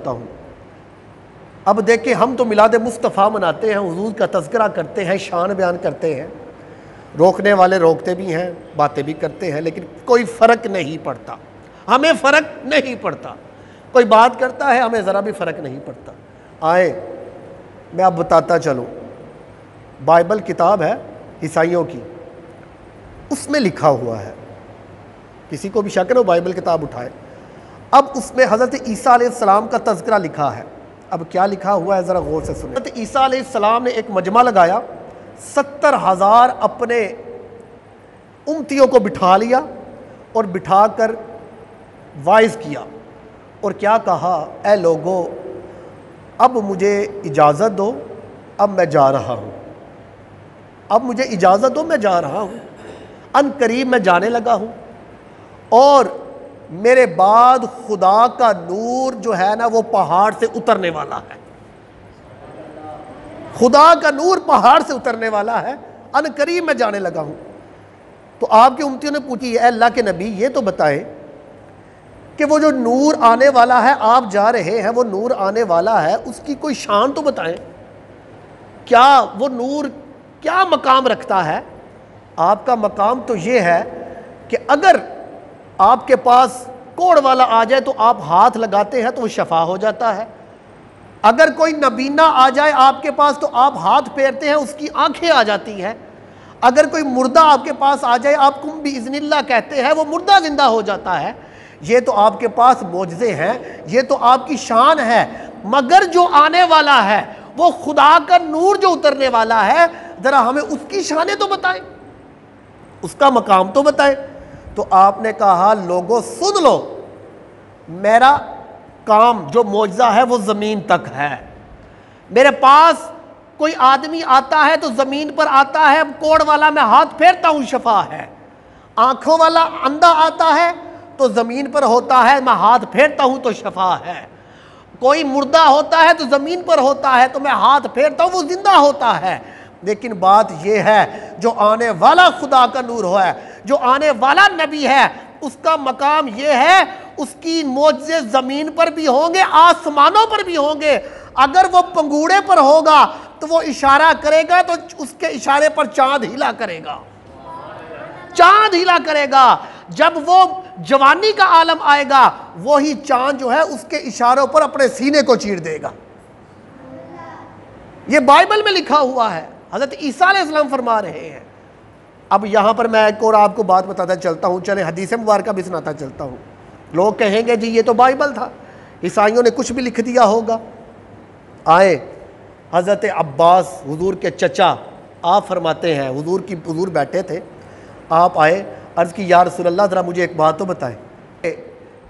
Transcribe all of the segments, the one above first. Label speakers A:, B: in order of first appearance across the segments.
A: ہوں۔ اب دیکھیں، ہم تو میلاد مصطفیٰ مناتے ہیں، حضور کا تذکرہ کرتے ہیں، شان بیان کرتے ہیں، روکنے والے روکتے بھی ہیں، باتیں بھی کرتے ہیں، لیکن کوئی فرق نہیں پڑتا، ہمیں فرق نہیں پڑتا۔ کوئی بات کرتا ہے، ہمیں ذرا بھی فرق نہیں پڑتا۔ آئے میں اب بتاتا چلوں، بائبل کتاب ہے عیسائیوں کی، اس میں لکھا ہوا ہے، کسی کو بھی شک ہے وہ بائبل کتاب اٹھائے۔ اب اس میں حضرت عیسیٰ علیہ السلام کا تذکرہ لکھا ہے۔ اب کیا لکھا ہوا ہے ذرا غور سے سنیں۔ حضرت عیسیٰ علیہ السلام نے ایک مجمع لگایا، 70,000 اپنے امتیوں کو بٹھا لیا اور بٹھا کر وائز کیا، اور کیا کہا، اے لوگو اب مجھے اجازت دو، اب میں جا رہا ہوں، اب مجھے اجازت دو، میں جا رہا ہوں، ان قریب میں جانے لگا ہوں، اور میرے بعد خدا کا نور جو ہے نا وہ پہاڑ سے اترنے والا ہے، خدا کا نور پہاڑ سے اترنے والا ہے، ان قریب میں جانے لگا ہوں۔ تو آپ کے امتیوں نے پوچھی، اے اللہ کے نبی یہ تو بتائیں کہ وہ جو نور آنے والا ہے، آپ جا رہے ہیں، وہ نور آنے والا ہے، اس کی کوئی شان تو بتائیں، کیا وہ نور کیا مقام رکھتا ہے؟ آپ کا مقام تو یہ ہے کہ اگر آپ کے پاس کوڑ والا آ جائے تو آپ ہاتھ لگاتے ہیں تو وہ شفا ہو جاتا ہے، اگر کوئی نبینا آ جائے آپ کے پاس تو آپ ہاتھ پھیرتے ہیں اس کی آنکھیں آ جاتی ہیں، اگر کوئی مردہ آپ کے پاس آ جائے آپ کم باذن اللہ کہتے ہیں وہ مردہ زندہ ہو جاتا ہے۔ یہ تو آپ کے پاس معجزے ہیں، یہ تو آپ کی شان ہے، مگر جو آنے والا ہے وہ خدا کا نور جو اترنے والا ہے، ذرا ہمیں اس کی شانیں تو بتائیں، اس کا مقام تو بتائیں۔ تو آپ نے کہا لوگوں سن لو، میرا کام جو معجزہ ہے وہ زمین تک ہے، میرے پاس کوئی آدمی آتا ہے تو زمین پر آتا ہے، کوڑ والا میں ہاتھ پھیرتا ہوں شفا ہے، آنکھوں والا اندھا آتا ہے تو زمین پر ہوتا ہے، میں ہاتھ پھیرتا ہوں تو شفا ہے، کوئی مردہ ہوتا ہے تو زمین پر ہوتا ہے تو میں ہاتھ پھیرتا ہوں وہ زندہ ہوتا ہے۔ لیکن بات یہ ہے جو آنے والا خدا کا نور ہے، جو آنے والا نبی ہے، اس کا مقام یہ ہے، اس کی معجزے زمین پر بھی ہوں گے، آسمانوں پر بھی ہوں گے۔ اگر وہ پنگوڑے پر ہوگا تو وہ اشارہ کرے گا تو اس کے اشارے پر چاند ہلا کرے گا، چاند ہلا کرے گا۔ جب وہ جوانی کا عالم آئے گا وہی چاند جو ہے اس کے اشاروں پر اپنے سینے کو چیر دے گا۔ یہ بائبل میں لکھا ہوا ہے، حضرت عیسیٰ علیہ السلام فرما رہے ہیں۔ اب یہاں پر میں ایک اور آپ کو بات بتاتا چلتا ہوں، چلیں حدیث مبارکہ بھی سناتا چلتا ہوں۔ لوگ کہیں گے جی یہ تو بائبل تھا، عیسائیوں نے کچھ بھی لکھ دیا ہوگا۔ آئے حضرت عباس حضور کے چچا، آپ فرماتے ہیں حضور بیٹھے تھے، آپ آئے، عرض کی یا رسول اللہ ذرا مجھے ایک بات تو بتائیں،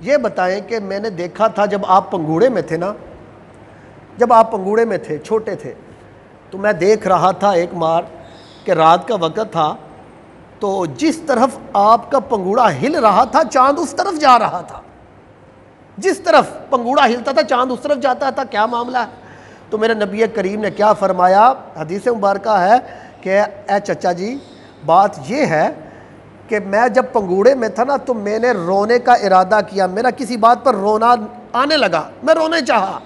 A: یہ بتائیں کہ میں نے دیکھا تھا جب آپ پنگوڑے میں تھے نا، جب آپ پنگوڑے میں تھے، چھوٹے تھے، تو میں دیکھ رہا تھا ایک مار کہ رات کا وقت تھا، تو جس طرف آپ کا پنگوڑا ہل رہا تھا چاند اس طرف جا رہا تھا، جس طرف پنگوڑا ہلتا تھا چاند اس طرف جاتا تھا، کیا معاملہ ہے؟ تو میرے نبی کریم نے کیا فرمایا، حدیث مبارکہ ہے کہ اے چچا جی بات یہ ہے کہ میں جب پنگوڑے میں تھا نا تو میں نے رونے کا ارادہ کیا، میرا کسی بات پر رونا آنے لگا، میں رونے چاہا،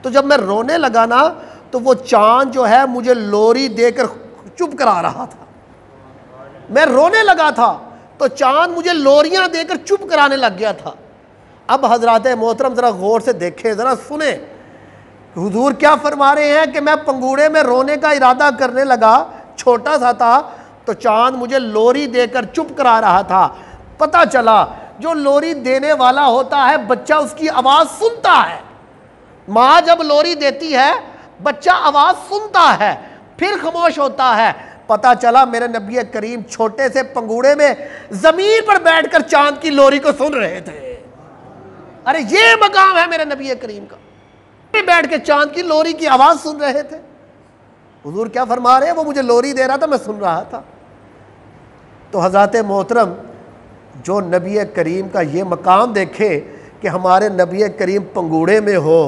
A: تو جب میں رونے لگا نا تو وہ چاند جو ہے مجھے لوری دے کر چپ کرا رہا تھا، میں رونے لگا تھا تو چاند مجھے لوریاں دے کر چپ کرانے لگ گیا تھا۔ اب حضرات محترم ذرا غور سے دیکھیں، ذرا سنیں حضور کیا فرما رہے ہیں کہ میں پنگوڑے میں رونے کا ارادہ کرنے لگا، چھوٹا سا تھا تو چاند مجھے لوری دے کر چپ کرا رہا تھا۔ پتہ چلا جو لوری دینے والا ہوتا ہے بچہ اس کی آواز سنتا ہے، ماں جب لوری دیتی ہے بچہ آواز سنتا ہے پھر خاموش ہوتا ہے۔ پتہ چلا میرے نبی کریم چھوٹے سے پنگوڑے میں زمین پر بیٹھ کر چاند کی لوری کو سن رہے تھے۔ ارے یہ مقام ہے میرے نبی کریم کا، بیٹھ کے چاند کی لوری کی آواز سن رہے تھے۔ حضور کیا فرما رہے ہیں، وہ مجھے لوری دے رہا تھا میں سن رہا تھا۔ تو حضرات محترم جو نبی کریم کا یہ مقام دیکھے کہ ہمارے نبی کریم پنگوڑے میں ہو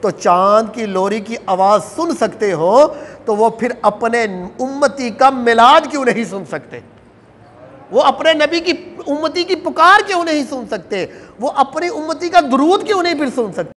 A: تو چاند کی لوری کی آواز سن سکتے ہو، تو وہ پھر اپنے امتی کا میلاد کیوں نہیں سن سکتے؟ وہ اپنے نبی کی امتی کی پکار کیوں نہیں سن سکتے؟ وہ اپنی امتی کا درود کیوں نہیں پھر سن سکتے؟